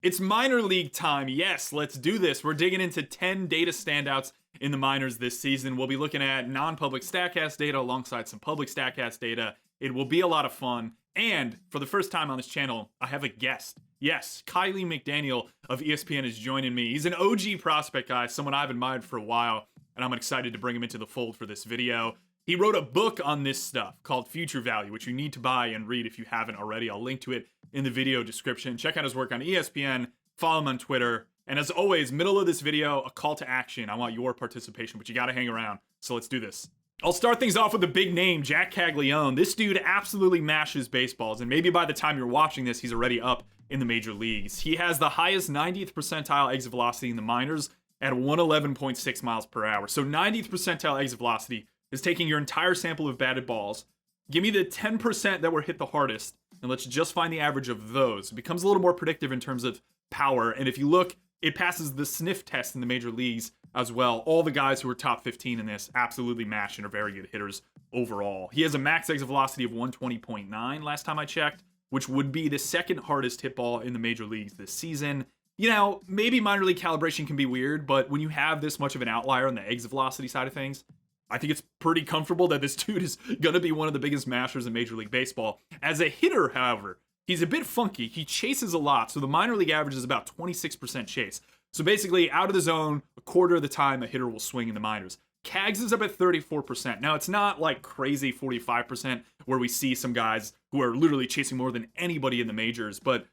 It's minor league time. Yes, let's do this. We're digging into 10 data standouts in the minors this season. We'll be looking at non-public statcast data alongside some public statcast data. It will be a lot of fun. And for the first time on this channel, I have a guest. Yes, Kiley McDaniel of ESPN is joining me. He's an OG prospect guy, someone I've admired for a while, and I'm excited to bring him into the fold for this video. He wrote a book on this stuff called Future Value, which you need to buy and read if you haven't already. I'll link to it in the video description. Check out his work on ESPN, follow him on Twitter. And as always, middle of this video, a call to action. I want your participation, but you gotta hang around. So let's do this. I'll start things off with a big name, Jac Caglianone. This dude absolutely mashes baseballs, and maybe by the time you're watching this, he's already up in the major leagues. He has the highest 90th percentile exit velocity in the minors at 111.6 miles per hour. So 90th percentile exit velocity is taking your entire sample of batted balls. Give me the 10% that were hit the hardest, and let's just find the average of those. It becomes a little more predictive in terms of power, and if you look, it passes the sniff test in the major leagues as well. All the guys who are top 15 in this absolutely mash and are very good hitters overall. He has a max exit velocity of 120.9 last time I checked, which would be the second hardest hit ball in the major leagues this season. You know, maybe minor league calibration can be weird, but when you have this much of an outlier on the exit velocity side of things, I think it's pretty comfortable that this dude is going to be one of the biggest mashers in Major League Baseball. As a hitter, however, he's a bit funky. He chases a lot, so the minor league average is about 26% chase. So basically, out of the zone, a quarter of the time a hitter will swing in the minors. Cags is up at 34%. Now, it's not like crazy 45% where we see some guys who are literally chasing more than anybody in the majors, but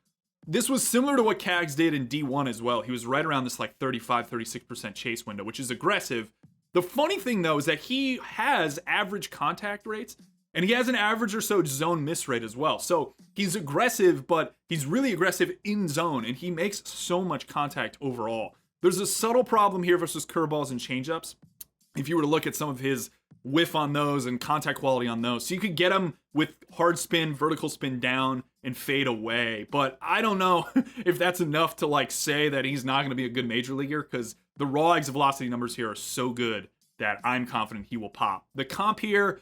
this was similar to what Cags did in D1 as well. He was right around this like 35-36% chase window, which is aggressive. The funny thing, though, is that he has average contact rates, and he has an average or so zone miss rate as well. So he's aggressive, but he's really aggressive in zone, and he makes so much contact overall. There's a subtle problem here versus curveballs and changeups. If you were to look at some of his whiff on those and contact quality on those. So you could get him with hard spin, vertical spin down, and fade away. But I don't know if that's enough to like say that he's not going to be a good major leaguer, because the raw exit velocity numbers here are so good that I'm confident he will pop. The comp here,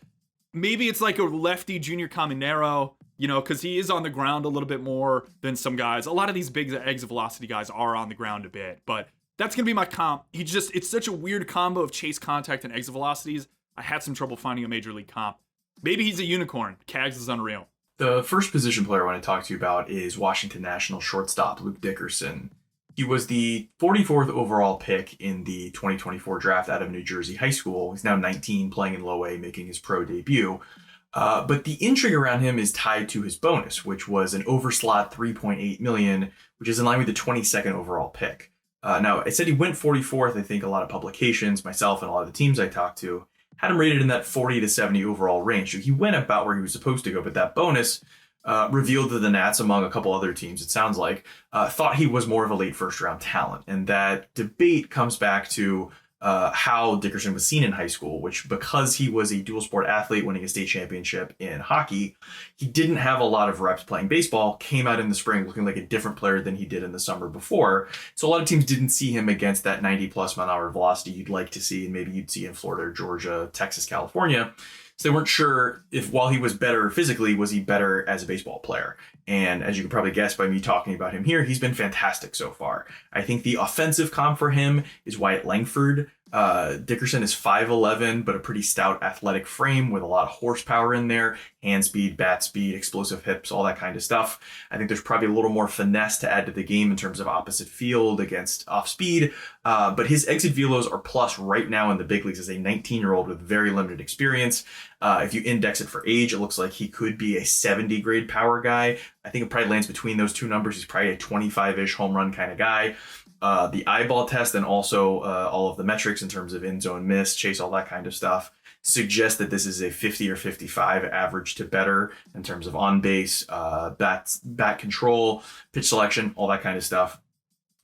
maybe it's like a lefty Junior Caminero, you know, because he is on the ground a little bit more than some guys. A lot of these big exit velocity guys are on the ground a bit, but that's going to be my comp. It's such a weird combo of chase contact and exit velocities. I had some trouble finding a major league comp. Maybe he's a unicorn. Cags is unreal. The first position player I want to talk to you about is Washington National shortstop Luke Dickerson. He was the 44th overall pick in the 2024 draft out of New Jersey High School. He's now 19, playing in low A, making his pro debut. But the intrigue around him is tied to his bonus, which was an overslot $3.8 million, which is in line with the 22nd overall pick. Now, I said he went 44th. I think a lot of publications, myself and a lot of the teams I talked to, had him rated in that 40 to 70 overall range. So he went about where he was supposed to go, but that bonus revealed that the Nats, among a couple other teams, it sounds like, thought he was more of a late first round talent. And that debate comes back to how Dickerson was seen in high school, which, because he was a dual sport athlete winning a state championship in hockey, he didn't have a lot of reps playing baseball, came out in the spring looking like a different player than he did in the summer before. So a lot of teams didn't see him against that 90 plus mile an hour velocity you'd like to see, and maybe you'd see in Florida, Georgia, Texas, California. So they weren't sure if, while he was better physically, was he better as a baseball player. And as you can probably guess by me talking about him here, he's been fantastic so far. I think the offensive comp for him is Wyatt Langford. Dickerson is 5'11", but a pretty stout athletic frame with a lot of horsepower in there, hand speed, bat speed, explosive hips, all that kind of stuff. I think there's probably a little more finesse to add to the game in terms of opposite field against off speed. But his exit velos are plus right now in the big leagues as a 19-year-old with very limited experience. If you index it for age, it looks like he could be a 70 grade power guy. I think it probably lands between those two numbers. He's probably a 25-ish home run kind of guy. The eyeball test and also all of the metrics in terms of in-zone miss, chase, all that kind of stuff suggest that this is a 50 or 55 average to better in terms of on base, bat control, pitch selection, all that kind of stuff.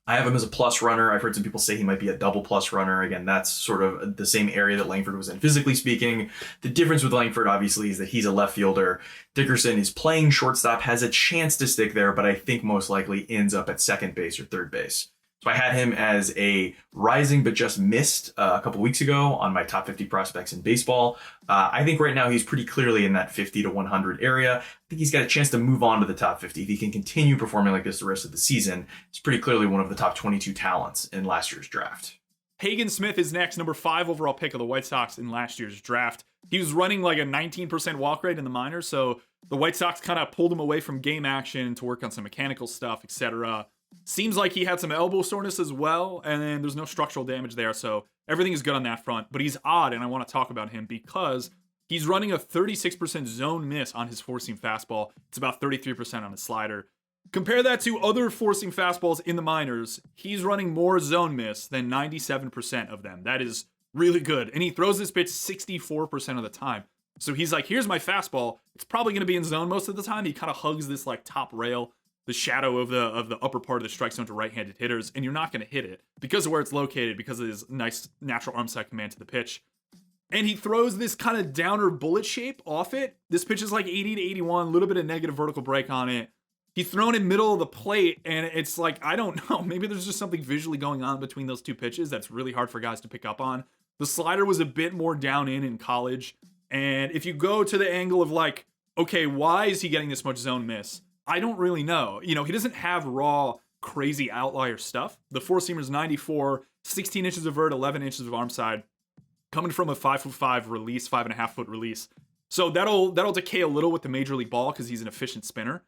I have him as a plus runner. I've heard some people say he might be a double plus runner. Again, that's sort of the same area that Langford was in physically speaking. The difference with Langford, obviously, is that he's a left fielder. Dickerson is playing shortstop, has a chance to stick there, but I think most likely ends up at second base or third base. So I had him as a rising but just missed a couple weeks ago on my top 50 prospects in baseball. I think right now he's pretty clearly in that 50 to 100 area. I think he's got a chance to move on to the top 50. If he can continue performing like this the rest of the season, he's pretty clearly one of the top 22 talents in last year's draft. Hagen Smith is next, number 5 overall pick of the White Sox in last year's draft. He was running like a 19% walk rate in the minors, so the White Sox kind of pulled him away from game action to work on some mechanical stuff, etc. Seems like he had some elbow soreness as well, and then there's no structural damage there, so everything is good on that front. But he's odd, and I want to talk about him because he's running a 36% zone miss on his four-seam fastball. It's about 33% on his slider. Compare that to other four-seam fastballs in the minors. He's running more zone miss than 97% of them. That is really good. And he throws this pitch 64% of the time. So he's like, here's my fastball. It's probably going to be in zone most of the time. He kind of hugs this like top rail, the shadow of the upper part of the strike zone to right-handed hitters, and you're not going to hit it because of where it's located, because of his nice natural arm side command to the pitch. And he throws this kind of downer bullet shape off it. This pitch is like 80 to 81, a little bit of negative vertical break on it. He's thrown in middle of the plate, and it's like, I don't know, maybe there's just something visually going on between those two pitches that's really hard for guys to pick up on. The slider was a bit more down in college, and if you go to the angle of like, okay, why is he getting this much zone miss? I don't really know. You know, he doesn't have raw, crazy outlier stuff. The four-seamer's 94, 16 inches of vert, 11 inches of arm side, coming from a 5'5" release, 5.5 foot release. So that'll decay a little with the major league ball because he's an efficient spinner.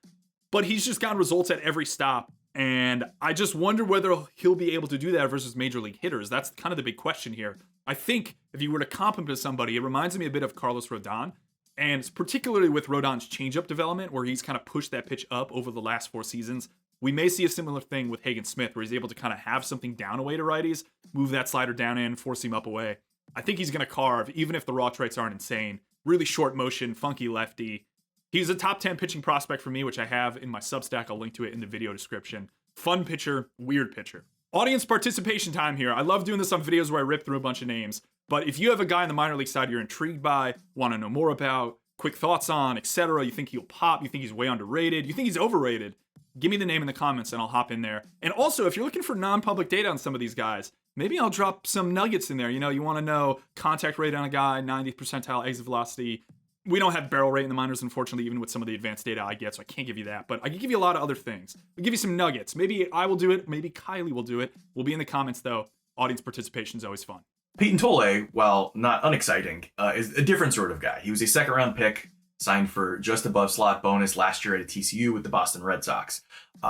But he's just gotten results at every stop, and I just wonder whether he'll be able to do that versus major league hitters. That's kind of the big question here. I think if you were to comp him to somebody, it reminds me a bit of Carlos Rodon, and it's particularly with Rodon's changeup development, where he's kind of pushed that pitch up over the last 4 seasons. We may see a similar thing with Hagen Smith, where he's able to kind of have something down away to righties, move that slider down in, force him up away. I think he's going to carve, even if the raw traits aren't insane. Really short motion, funky lefty. He's a top 10 pitching prospect for me, which I have in my Substack. I'll link to it in the video description. Fun pitcher, weird pitcher. Audience participation time here. I love doing this on videos where I rip through a bunch of names. But if you have a guy on the minor league side you're intrigued by, want to know more about, quick thoughts on, etc., you think he'll pop, you think he's way underrated, you think he's overrated, give me the name in the comments and I'll hop in there. And also, if you're looking for non-public data on some of these guys, maybe I'll drop some nuggets in there. You know, you want to know contact rate on a guy, 90th percentile exit velocity. We don't have barrel rate in the minors, unfortunately, even with some of the advanced data I get, so I can't give you that. But I can give you a lot of other things. I'll give you some nuggets. Maybe I will do it. Maybe Kiley will do it. We'll be in the comments, though. Audience participation is always fun. Payton Tolle, while not unexciting, is a different sort of guy. He was a second-round pick, signed for just above slot bonus last year at a TCU with the Boston Red Sox.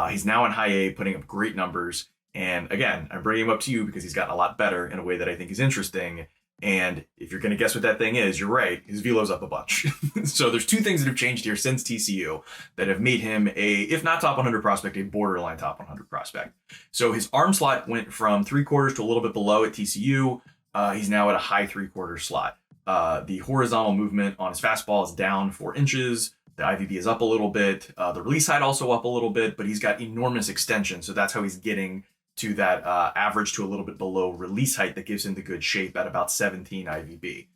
He's now in high A, putting up great numbers. And again, I'm bringing him up to you because he's gotten a lot better in a way that I think is interesting. And if you're going to guess what that thing is, you're right. His velo's up a bunch. So there's 2 things that have changed here since TCU that have made him a, if not top 100 prospect, a borderline top 100 prospect. So his arm slot went from 3/4 to a little bit below at TCU. He's now at a high 3/4 slot. The horizontal movement on his fastball is down 4 inches. The IVB is up a little bit. The release height also up a little bit, but he's got enormous extension. So that's how he's getting to that average to a little bit below release height that gives him the good shape at about 17 IVB.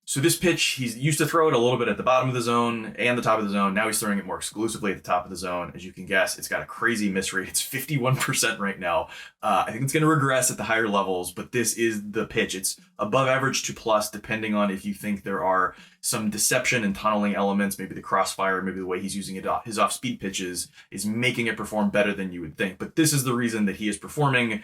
So this pitch, he's used to throw it a little bit at the bottom of the zone and the top of the zone. Now he's throwing it more exclusively at the top of the zone. As you can guess, it's got a crazy miss rate. It's 51% right now. I think it's going to regress at the higher levels, but this is the pitch. It's above average to plus, depending on if you think there are some deception and tunneling elements, maybe the crossfire, maybe the way he's using it, his off-speed pitches is making it perform better than you would think. But this is the reason that he is performing.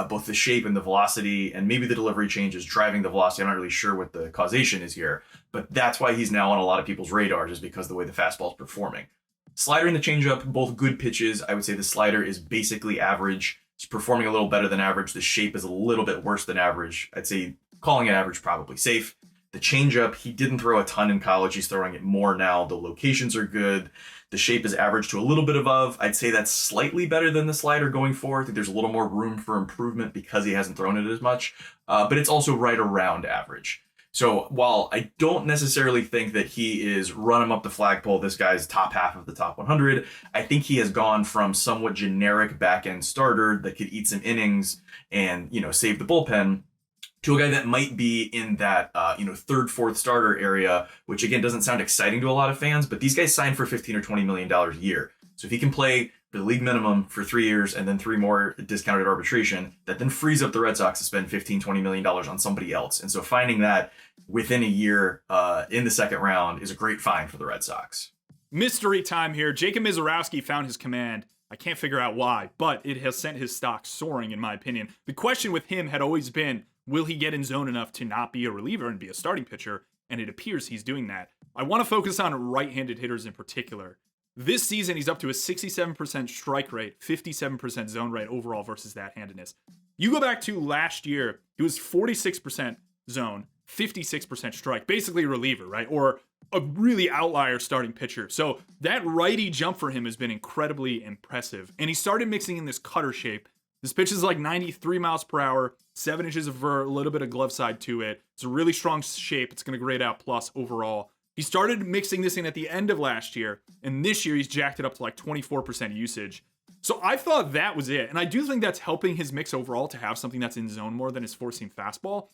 Both the shape and the velocity, and maybe the delivery change is driving the velocity. I'm not really sure what the causation is here, but that's why he's now on a lot of people's radars, is because of the way the fastball is performing. Slider and the changeup, both good pitches. I would say the slider is basically average. It's performing a little better than average. The shape is a little bit worse than average. I'd say calling it average, probably safe. The changeup, he didn't throw a ton in college. He's throwing it more now. The locations are good. The shape is average to a little bit above. I'd say that's slightly better than the slider going forward. I think there's a little more room for improvement because he hasn't thrown it as much. But it's also right around average. So while I don't necessarily think that he is run him up the flagpole, this guy's top half of the top 100, I think he has gone from somewhat generic back-end starter that could eat some innings and, save the bullpen, to a guy that might be in that, third, fourth starter area, which again doesn't sound exciting to a lot of fans, but these guys signed for $15 or $20 million a year. So if he can play the league minimum for 3 years and then 3 more discounted arbitration that then frees up the Red Sox to spend $15-20 million on somebody else. And so finding that within a year in the second round is a great find for the Red Sox. Mystery time here. Jacob Misiorowski found his command. I can't figure out why, but it has sent his stock soaring, in my opinion. The question with him had always been, will he get in zone enough to not be a reliever and be a starting pitcher? And it appears he's doing that. I want to focus on right-handed hitters in particular. This season, he's up to a 67% strike rate, 57% zone rate overall versus that handedness. You go back to last year, he was 46% zone, 56% strike, basically a reliever, right? Or a really outlier starting pitcher. So that righty jump for him has been incredibly impressive. And he started mixing in this cutter shape. This pitch is like 93 miles per hour, 7 inches of vert, a little bit of glove side to it. It's a really strong shape. It's going to grade out plus overall. He started mixing this in at the end of last year, and this year he's jacked it up to like 24% usage. So I thought that was it. And I do think that's helping his mix overall to have something that's in zone more than his four-seam fastball.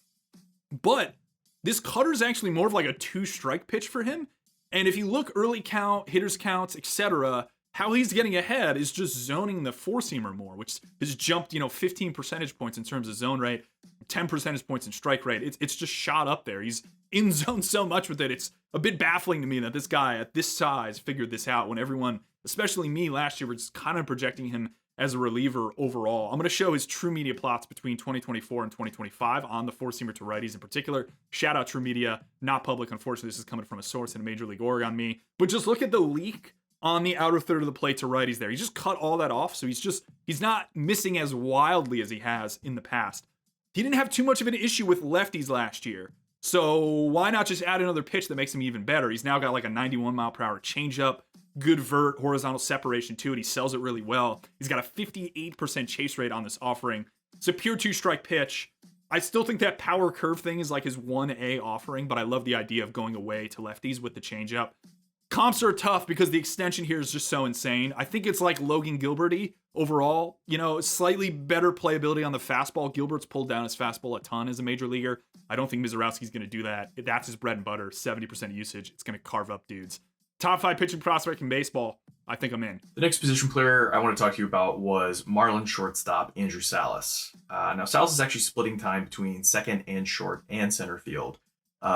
But this cutter is actually more of like a 2-strike pitch for him. And if you look early count, hitters counts, etc., how he's getting ahead is just zoning the four-seamer more, which has jumped, 15 percentage points in terms of zone rate, 10 percentage points in strike rate. It's just shot up there. He's in zone so much with it. It's a bit baffling to me that this guy at this size figured this out when everyone, especially me last year, was kind of projecting him as a reliever overall. I'm going to show his true media plots between 2024 and 2025 on the four-seamer to righties in particular. Shout out True Media, not public. Unfortunately, this is coming from a source in a Major League org on me. But just look at the leak on the outer third of the plate to righties there. He just cut all that off, so he's not missing as wildly as he has in the past. He didn't have too much of an issue with lefties last year, so why not just add another pitch that makes him even better? He's now got like a 91 mile per hour changeup, good vert, horizontal separation to it. He sells it really well. He's got a 58% chase rate on this offering. It's a pure 2-strike pitch. I still think that power curve thing is like his 1A offering, but I love the idea of going away to lefties with the changeup. Comps are tough because the extension here is just so insane. I think it's like Logan Gilberty overall. Slightly better playability on the fastball. Gilbert's pulled down his fastball a ton as a major leaguer. I don't think Misiorowski's going to do that. That's his bread and butter, 70% usage. It's going to carve up dudes. Top 5 pitching prospect in baseball. I think I'm in. The next position player I want to talk to you about was Marlins shortstop Andrew Salas. Now, Salas is actually splitting time between second and short and center field.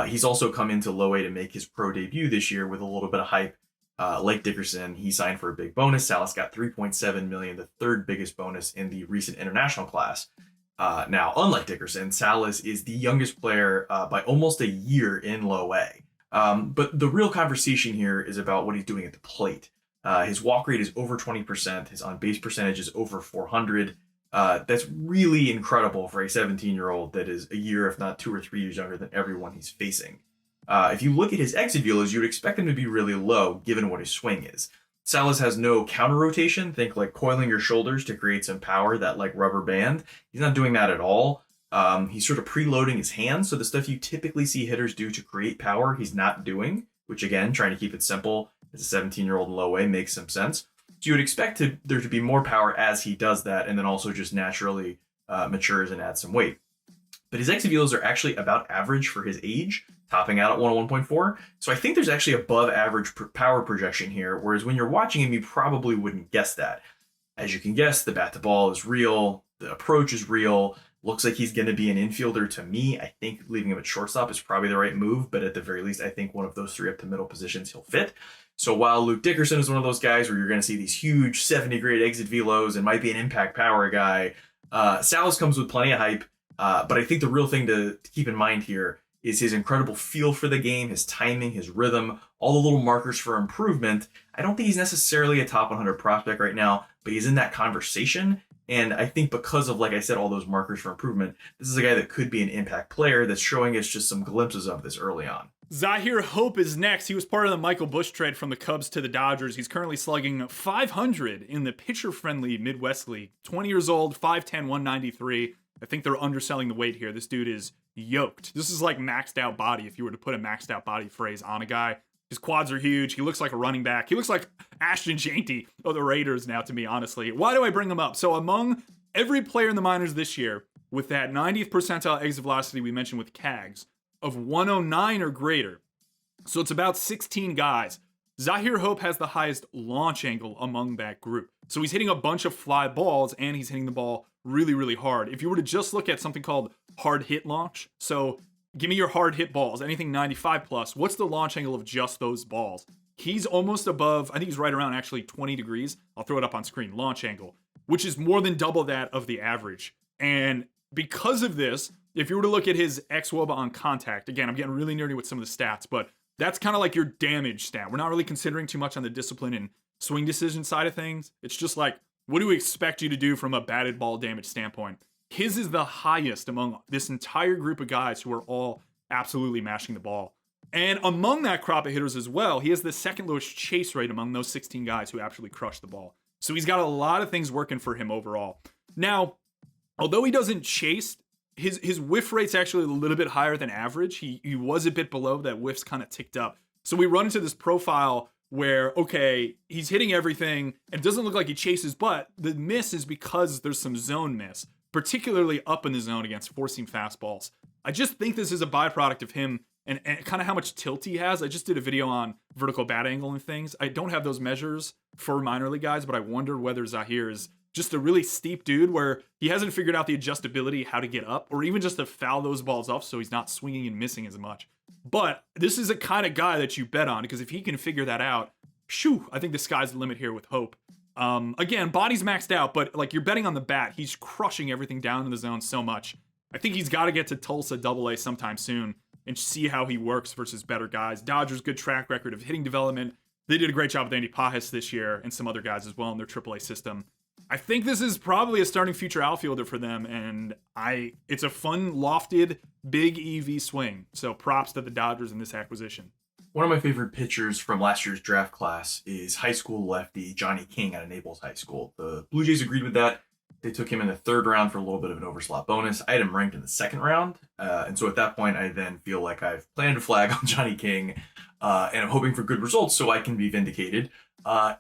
He's also come into low A to make his pro debut this year with a little bit of hype. Like Dickerson, he signed for a big bonus. Salas got $3.7 million, the third biggest bonus in the recent international class. Now, unlike Dickerson, Salas is the youngest player by almost a year in low A. But the real conversation here is about what he's doing at the plate. His walk rate is over 20%. His on-base percentage is over 400. That's really incredible for a 17-year-old that is a year, if not 2 or 3 years younger than everyone he's facing. If you look at his exit velos, you would expect him to be really low, given what his swing is. Salas has no counter rotation. Think like coiling your shoulders to create some power, that like rubber band. He's not doing that at all. He's sort of preloading his hands, so the stuff you typically see hitters do to create power, he's not doing, which again, trying to keep it simple as a 17-year-old in low A makes some sense. So you would expect there to be more power as he does that, and then also just naturally matures and adds some weight. But his exit velos are actually about average for his age, topping out at 101.4. So I think there's actually above average power projection here, whereas when you're watching him, you probably wouldn't guess that. As you can guess, the bat to ball is real, the approach is real. Looks like he's going to be an infielder to me. I think leaving him at shortstop is probably the right move, but at the very least, I think one of those 3 up to middle positions he'll fit. So while Luke Dickerson is one of those guys where you're going to see these huge 70-grade exit velos and might be an impact power guy, Salas comes with plenty of hype. But I think the real thing to keep in mind here is his incredible feel for the game, his timing, his rhythm, all the little markers for improvement. I don't think he's necessarily a top 100 prospect right now, but he's in that conversation. And I think because of, like I said, all those markers for improvement, this is a guy that could be an impact player that's showing us just some glimpses of this early on. Zyhir Hope is next. He was part of the Michael Busch trade from the Cubs to the Dodgers. He's currently slugging .500 in the pitcher-friendly Midwest League. 20 years old, 5'10", 193. I think they're underselling the weight here. This dude is yoked. This is like maxed out body if you were to put a maxed out body phrase on a guy. His quads are huge. He looks like a running back. He looks like Ashton Janty of the Raiders now, to me, honestly. Why do I bring him up? So among every player in the minors this year, with that 90th percentile exit velocity we mentioned with Cags, of 109 or greater, so it's about 16 guys, Zyhir Hope has the highest launch angle among that group. So he's hitting a bunch of fly balls and he's hitting the ball really, really hard. If you were to just look at something called hard hit launch, so give me your hard hit balls, anything 95 plus, what's the launch angle of just those balls? He's almost above, I think he's right around actually 20 degrees. I'll throw it up on screen, launch angle, which is more than double that of the average. And because of this, if you were to look at his xWOBA on contact, again, I'm getting really nerdy with some of the stats, but that's kind of like your damage stat. We're not really considering too much on the discipline and swing decision side of things. It's just like, what do we expect you to do from a batted ball damage standpoint? His is the highest among this entire group of guys who are all absolutely mashing the ball. And among that crop of hitters as well, he has the second lowest chase rate among those 16 guys who actually crush the ball. So he's got a lot of things working for him overall. Now, although he doesn't chase, his whiff rate's actually a little bit higher than average. He was a bit below, that whiff's kind of ticked up. So we run into this profile where, okay, he's hitting everything and it doesn't look like he chases, but the miss is because there's some zone miss, particularly up in the zone against four-seam fastballs. I just think this is a byproduct of him and kind of how much tilt he has. I just did a video on vertical bat angle and things. I don't have those measures for minor league guys, but I wonder whether Zyhir is just a really steep dude where he hasn't figured out the adjustability, how to get up, or even just to foul those balls off so he's not swinging and missing as much. But this is a kind of guy that you bet on, because if he can figure that out, shoo, I think the sky's the limit here with Hope. Again, body's maxed out, but like you're betting on the bat. He's crushing everything down in the zone so much. I think he's got to get to Tulsa AA sometime soon and see how he works versus better guys. Dodgers, good track record of hitting development. They did a great job with Andy Pajas this year and some other guys as well in their AAA system. I think this is probably a starting future outfielder for them, and it's a fun, lofted, big EV swing. So props to the Dodgers in this acquisition. One of my favorite pitchers from last year's draft class is high school lefty Johnny King out of Naples High School. The Blue Jays agreed with that. They took him in the third round for a little bit of an overslot bonus. I had him ranked in the second round. And so at that point, I then feel like I've planted a flag on Johnny King, and I'm hoping for good results so I can be vindicated.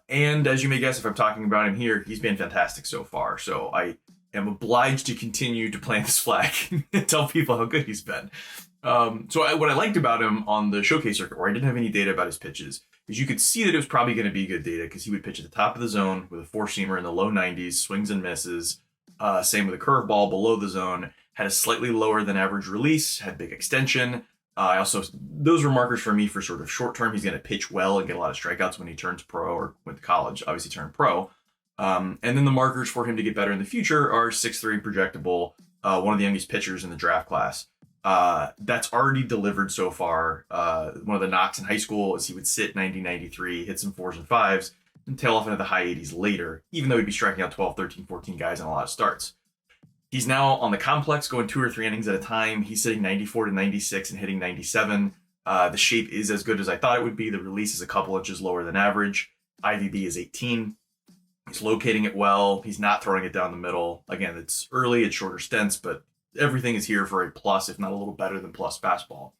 And as you may guess, if I'm talking about him here, he's been fantastic so far. So I am obliged to continue to plant this flag and tell people how good he's been. What I liked about him on the showcase circuit, where I didn't have any data about his pitches, is you could see that it was probably going to be good data because he would pitch at the top of the zone with a four-seamer in the low 90s, swings and misses. Same with a curveball below the zone, had a slightly lower than average release, had big extension. Those were markers for me for sort of short term. He's going to pitch well and get a lot of strikeouts when he turns pro, or went to college, obviously turned pro. And then the markers for him to get better in the future are 6'3" projectable, one of the youngest pitchers in the draft class. That's already delivered so far. One of the knocks in high school is he would sit 90-93, hit some 4s and 5s, and tail off into the high 80s later, even though he'd be striking out 12, 13, 14 guys in a lot of starts. He's now on the complex, going 2 or 3 innings at a time. He's sitting 94-96 and hitting 97. The shape is as good as I thought it would be. The release is a couple inches lower than average. IVB is 18. He's locating it well. He's not throwing it down the middle. Again, it's early, it's shorter stints, but everything is here for a plus, if not a little better than plus fastball.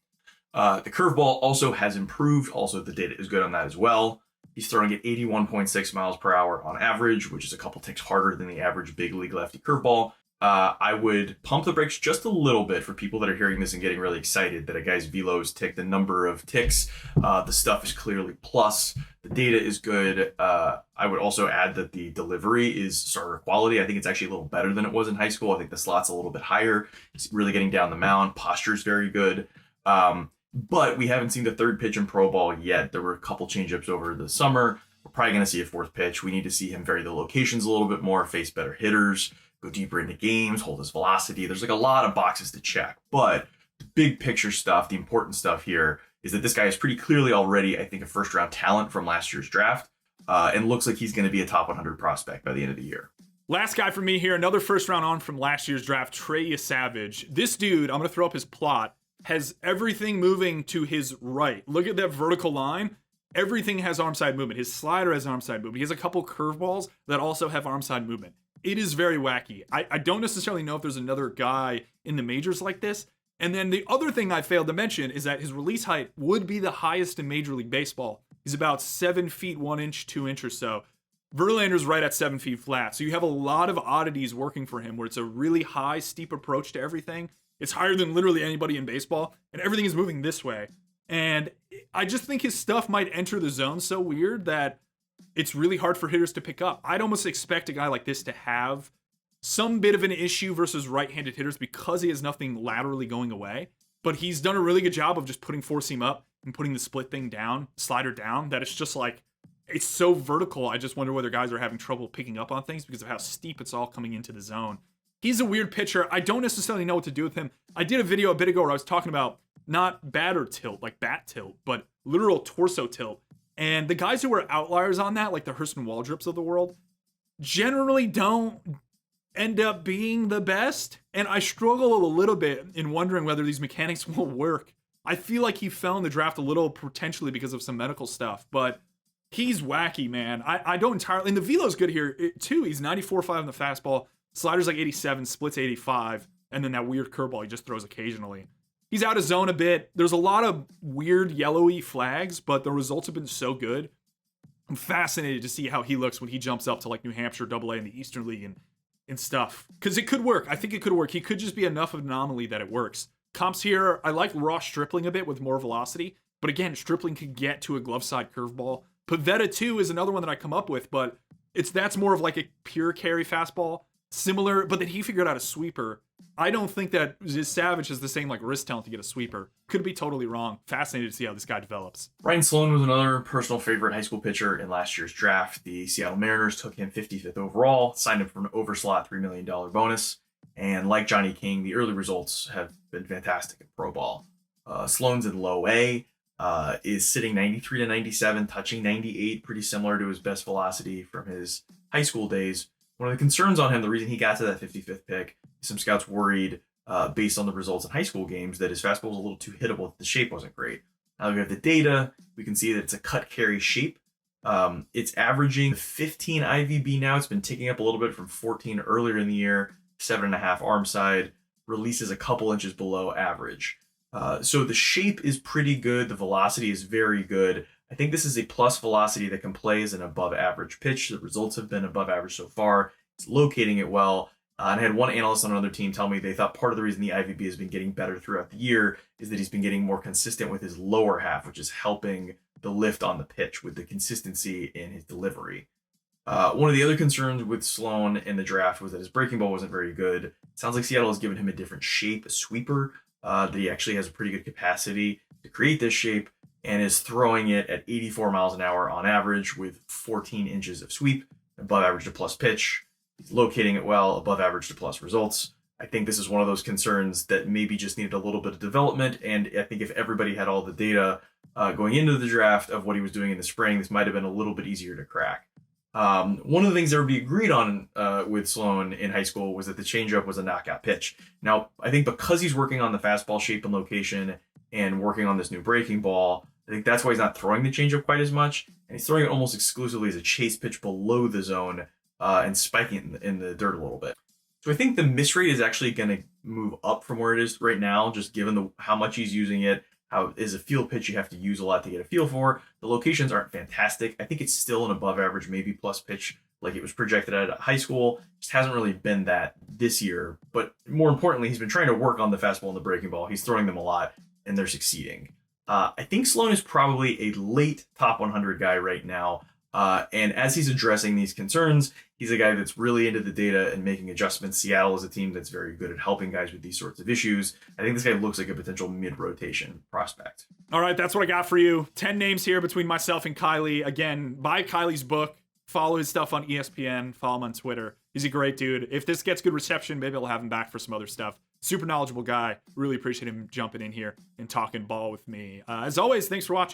The curveball also has improved. Also, the data is good on that as well. He's throwing at 81.6 miles per hour on average, which is a couple ticks harder than the average big league lefty curveball. I would pump the brakes just a little bit for people that are hearing this and getting really excited that a guy's velo's ticked the number of ticks. The stuff is clearly plus. The data is good. I would also add that the delivery is starter quality. I think it's actually a little better than it was in high school. I think the slot's a little bit higher. It's really getting down the mound. Posture's very good. But we haven't seen the third pitch in pro ball yet. There were a couple changeups over the summer. We're probably going to see a fourth pitch. We need to see him vary the locations a little bit more, face better hitters, go deeper into games, hold his velocity. There's like a lot of boxes to check. But the big picture stuff, the important stuff here, is that this guy is pretty clearly already, I think, a first-round talent from last year's draft, and looks like he's going to be a top 100 prospect by the end of the year. Last guy for me here, another first-round on from last year's draft, Trey Yesavage. This dude, I'm going to throw up his plot, has everything moving to his right. Look at that vertical line. Everything has arm side movement. His slider has arm side movement. He has a couple curveballs that also have arm side movement. It is very wacky. I don't necessarily know if there's another guy in the majors like this. And then the other thing I failed to mention is that his release height would be the highest in Major League Baseball. He's about 7 feet 1 inch, 2 inch or so. Verlander's right at 7 feet flat. So you have a lot of oddities working for him where it's a really high, steep approach to everything. It's higher than literally anybody in baseball, and everything is moving this way. And I just think his stuff might enter the zone so weird that it's really hard for hitters to pick up. I'd almost expect a guy like this to have some bit of an issue versus right-handed hitters because he has nothing laterally going away. But he's done a really good job of just putting four seam up and putting the split thing down, slider down, that it's just like, it's so vertical. I just wonder whether guys are having trouble picking up on things because of how steep it's all coming into the zone. He's a weird pitcher. I don't necessarily know what to do with him. I did a video a bit ago where I was talking about not batter tilt, like bat tilt, but literal torso tilt. And the guys who are outliers on that, like the Hurston Waldrops of the world, generally don't end up being the best. And I struggle a little bit in wondering whether these mechanics will work. I feel like he fell in the draft a little potentially because of some medical stuff, but he's wacky, man. I don't entirely, and the velo's good here too. He's 94.5 on the fastball, slider's like 87, splits 85, and then that weird curveball he just throws occasionally. He's out of zone a bit. There's a lot of weird yellowy flags, but the results have been so good. I'm fascinated to see how he looks when he jumps up to like New Hampshire AA in the Eastern League and stuff. Because it could work. I think it could work. He could just be enough of an anomaly that it works. Comps here, I like raw Stripling a bit with more velocity. But again, Stripling could get to a glove side curveball. Pavetta too is another one that I come up with, but that's more of like a pure carry fastball. Similar, but then he figured out a sweeper. I don't think that Yesavage has the same like wrist talent to get a sweeper. Could be totally wrong. Fascinated to see how this guy develops. Ryan Sloan was another personal favorite high school pitcher in last year's draft. The Seattle Mariners took him 55th overall, signed him for an overslot $3 million bonus. And like Johnny King, the early results have been fantastic at pro ball. Sloan's in low A, is sitting 93 to 97, touching 98, pretty similar to his best velocity from his high school days. One of the concerns on him, the reason he got to that 55th pick, is some scouts worried, based on the results in high school games, that his fastball was a little too hittable, the shape wasn't great. Now that we have the data, we can see that it's a cut carry shape. It's averaging 15 IVB now. It's been ticking up a little bit from 14 earlier in the year, 7.5 arm side, releases a couple inches below average. So the shape is pretty good. The velocity is very good. I think this is a plus velocity that can play as an above average pitch. The results have been above average so far. It's locating it well. And I had one analyst on another team tell me they thought part of the reason the IVB has been getting better throughout the year is that he's been getting more consistent with his lower half, which is helping the lift on the pitch with the consistency in his delivery. One of the other concerns with Sloan in the draft was that his breaking ball wasn't very good. It sounds like Seattle has given him a different shape, a sweeper, that he actually has a pretty good capacity to create this shape, and is throwing it at 84 miles an hour on average with 14 inches of sweep, above average to plus pitch. He's locating it well, above average to plus results. I think this is one of those concerns that maybe just needed a little bit of development, and I think if everybody had all the data going into the draft of what he was doing in the spring, this might have been a little bit easier to crack. One of the things that would be agreed on with Sloan in high school was that the changeup was a knockout pitch. Now, I think because he's working on the fastball shape and location and working on this new breaking ball, I think that's why he's not throwing the changeup quite as much, and he's throwing it almost exclusively as a chase pitch below the zone and spiking it in the dirt a little bit. So I think the miss rate is actually going to move up from where it is right now, just given how much he's using it. How is a field pitch you have to use a lot to get a feel for. The locations aren't fantastic. I think it's still an above average, maybe plus pitch, like it was projected at high school. Just hasn't really been that this year. But more importantly, he's been trying to work on the fastball and the breaking ball. He's throwing them a lot, and they're succeeding. I think Sloan is probably a late top 100 guy right now. And as he's addressing these concerns, he's a guy that's really into the data and making adjustments. Seattle is a team that's very good at helping guys with these sorts of issues. I think this guy looks like a potential mid-rotation prospect. All right, that's what I got for you. 10 names here between myself and Kiley. Again, buy Kiley's book. Follow his stuff on ESPN. Follow him on Twitter. He's a great dude. If this gets good reception, maybe I'll have him back for some other stuff. Super knowledgeable guy. Really appreciate him jumping in here and talking ball with me. As always, thanks for watching.